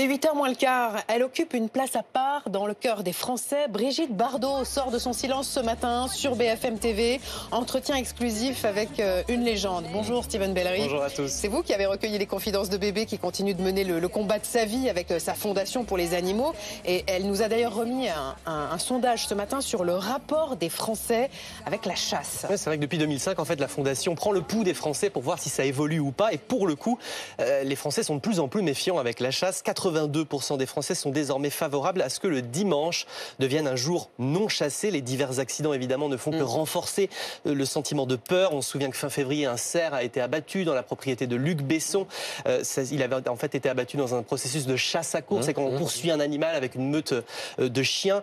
Il est 8h moins le quart. Elle occupe une place à part dans le cœur des Français. Brigitte Bardot sort de son silence ce matin sur BFM TV. Entretien exclusif avec une légende. Bonjour Steven Bellery. Bonjour à tous. C'est vous qui avez recueilli les confidences de bébé qui continue de mener le combat de sa vie avec sa fondation pour les animaux. Et elle nous a d'ailleurs remis un sondage ce matin sur le rapport des Français avec la chasse. Ouais, c'est vrai que depuis 2005, en fait, la fondation prend le pouls des Français pour voir si ça évolue ou pas. Et pour le coup, les Français sont de plus en plus méfiants avec la chasse. 82% des Français sont désormais favorables à ce que le dimanche devienne un jour non chassé. Les divers accidents, évidemment, ne font que renforcer le sentiment de peur. On se souvient que fin février, un cerf a été abattu dans la propriété de Luc Besson. Il avait en fait été abattu dans un processus de chasse à courre. C'est quand on poursuit un animal avec une meute de chiens.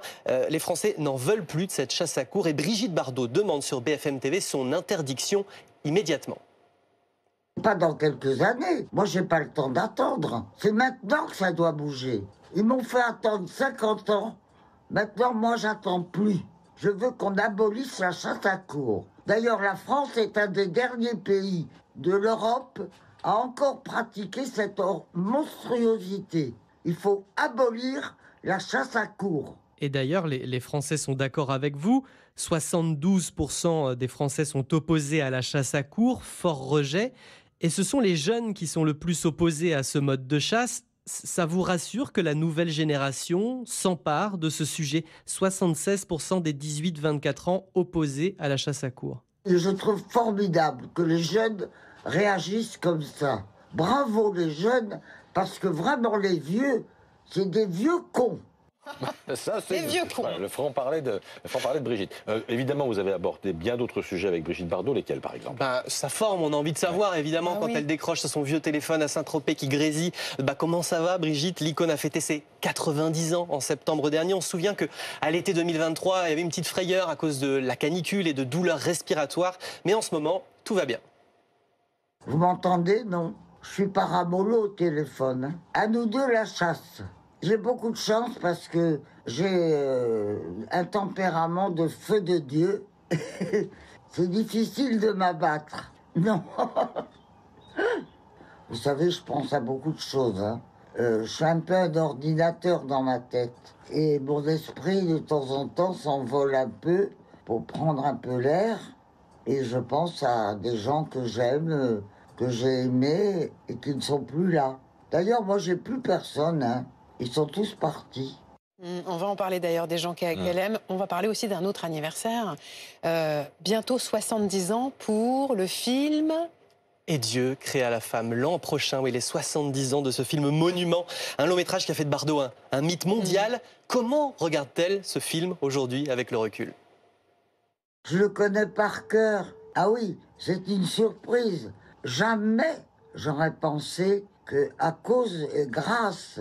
Les Français n'en veulent plus de cette chasse à courre. Et Brigitte Bardot demande sur BFM TV son interdiction immédiatement. Pas dans quelques années. Moi, j'ai pas le temps d'attendre. C'est maintenant que ça doit bouger. Ils m'ont fait attendre 50 ans. Maintenant, moi, j'attends plus. Je veux qu'on abolisse la chasse à courre. D'ailleurs, la France est un des derniers pays de l'Europe à encore pratiquer cette monstruosité. Il faut abolir la chasse à courre. Et d'ailleurs, les Français sont d'accord avec vous. 72% des Français sont opposés à la chasse à courre, fort rejet. Et ce sont les jeunes qui sont le plus opposés à ce mode de chasse. Ça vous rassure que la nouvelle génération s'empare de ce sujet? 76% des 18-24 ans opposés à la chasse à courre. Et je trouve formidable que les jeunes réagissent comme ça. Bravo les jeunes, parce que vraiment les vieux, c'est des vieux cons. Ça, c'est vieux cons. Voilà, le franc-parler de Brigitte. Évidemment, vous avez abordé bien d'autres sujets avec Brigitte Bardot. Lesquels, par exemple? Sa forme, on a envie de savoir, évidemment, quand elle décroche son vieux téléphone à Saint-Tropez qui grésille. Comment ça va, Brigitte? L'icône a fêté ses 90 ans en septembre dernier. On se souvient qu'à l'été 2023, il y avait une petite frayeur à cause de la canicule et de douleurs respiratoires. Mais en ce moment, tout va bien. Vous m'entendez? Non. Je suis paramolo au téléphone. Hein. À nous deux, la chasse. J'ai beaucoup de chance parce que j'ai un tempérament de feu de Dieu. C'est difficile de m'abattre. Non. Vous savez, je pense à beaucoup de choses. Hein. Je suis un peu un ordinateur dans ma tête. Et mon esprit, de temps en temps, s'envole un peu pour prendre un peu l'air. Et je pense à des gens que j'aime, que j'ai aimés et qui ne sont plus là. D'ailleurs, moi, j'ai plus personne, hein. Ils sont tous partis. On va en parler d'ailleurs des gens qu'elle aime. On va parler aussi d'un autre anniversaire. Bientôt 70 ans pour le film... Et Dieu créa la femme l'an prochain. Oui, les 70 ans de ce film monument. Un long métrage qui a fait de Bardot un mythe mondial. Comment regarde-t-elle ce film aujourd'hui avec le recul? Je le connais par cœur. Ah oui, c'est une surprise. Jamais j'aurais pensé qu'à cause et grâce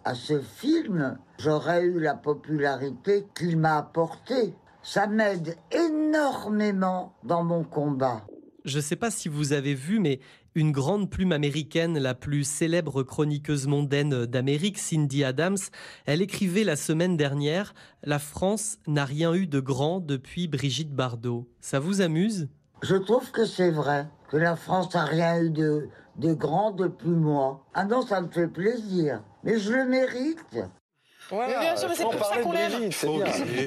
à ce film, j'aurais eu la popularité qu'il m'a apportée. Ça m'aide énormément dans mon combat. Je ne sais pas si vous avez vu, mais une grande plume américaine, la plus célèbre chroniqueuse mondaine d'Amérique, Cindy Adams, elle écrivait la semaine dernière « La France n'a rien eu de grand depuis Brigitte Bardot ». Ça vous amuse? Je trouve que c'est vrai, que la France n'a rien eu de grand depuis moi. Ah non, ça me fait plaisir. Mais je le mérite. Voilà, mais bien sûr, mais c'est pour ça qu'on l'aime.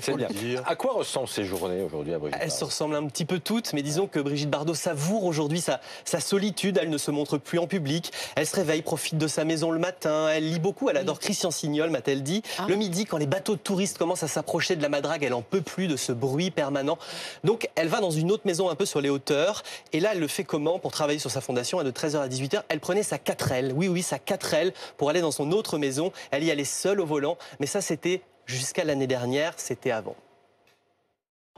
C'est bien. À quoi ressemblent ces journées aujourd'hui à Brigitte Elles se ressemblent un petit peu toutes, mais disons que Brigitte Bardot savoure aujourd'hui sa solitude. Elle ne se montre plus en public. Elle se réveille, profite de sa maison le matin. Elle lit beaucoup. Elle adore Christian Signol, m'a-t-elle dit. Le midi, quand les bateaux de touristes commencent à s'approcher de la Madrague, elle en peut plus de ce bruit permanent. Donc, elle va dans une autre maison un peu sur les hauteurs. Et là, elle le fait comment pour travailler sur sa fondation? De 13h à 18h, elle prenait sa 4L. Oui, sa 4L pour aller dans son autre maison. Elle y allait seule au volant. Mais ça, c'était jusqu'à l'année dernière, c'était avant.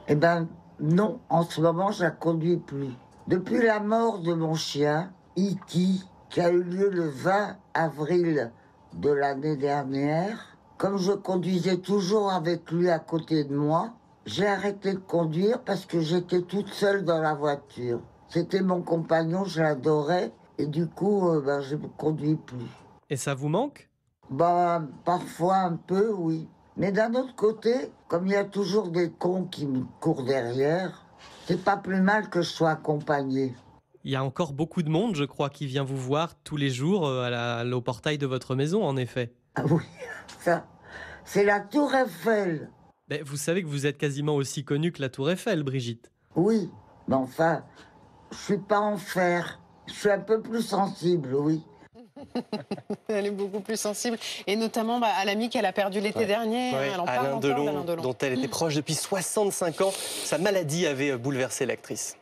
Eh ben non, en ce moment, je la conduis plus. Depuis la mort de mon chien, E.T., qui a eu lieu le 20 avril de l'année dernière, comme je conduisais toujours avec lui à côté de moi, j'ai arrêté de conduire parce que j'étais toute seule dans la voiture. C'était mon compagnon, je l'adorais, et du coup, je ne conduis plus. Et ça vous manque? Parfois un peu, oui. Mais d'un autre côté, comme il y a toujours des cons qui me courent derrière, c'est pas plus mal que je sois accompagné. Il y a encore beaucoup de monde, je crois, qui vient vous voir tous les jours au portail de votre maison, en effet. Ah oui, ça, c'est la Tour Eiffel. Mais vous savez que vous êtes quasiment aussi connue que la Tour Eiffel, Brigitte. Oui, mais enfin, je suis pas en fer. Je suis un peu plus sensible, oui. Elle est beaucoup plus sensible. Et notamment à l'ami qu'elle a perdu l'été dernier. Ouais, Elle en parle Alain encore Delon, d'Alain dont elle était proche depuis 65 ans. Sa maladie avait bouleversé l'actrice.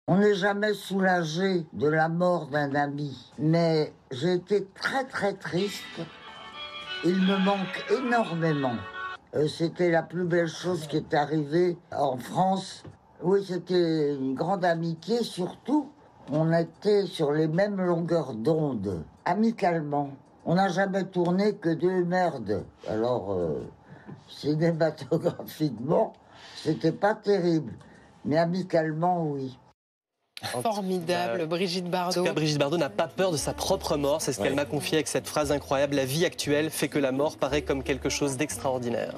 On n'est jamais soulagé de la mort d'un ami. Mais j'ai été très très triste. Il me manque énormément. C'était la plus belle chose qui est arrivée en France. Oui, c'était une grande amitié, surtout. On était sur les mêmes longueurs d'onde, amicalement. On n'a jamais tourné que 2 merdes. Alors, cinématographiquement, c'était pas terrible. Mais amicalement, oui. Formidable, Brigitte En Bardot. tout cas, Brigitte Bardot n'a pas peur de sa propre mort. C'est ce qu'elle m'a confié avec cette phrase incroyable. La vie actuelle fait que la mort paraît comme quelque chose d'extraordinaire.